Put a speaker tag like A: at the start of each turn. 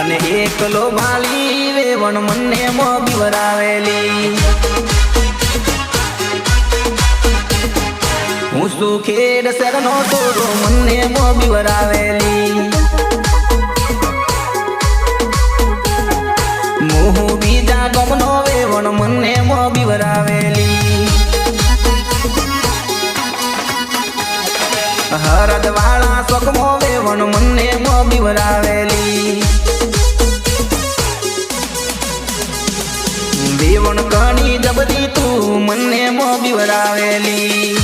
A: અને એકલો ભાલી વેવણ મને મોબી વરાવેલી હું સુખેડ શરનો તોરો મને મોબી વરાવેલી મોહ બીજા ગમનો વેવણ મને મોબી વરાવેલી હરદ વાળા સકમો વેવણ મને મોબી વરાવેલી વેવણ કણી જબરી તું મને મોબી વરાવેલી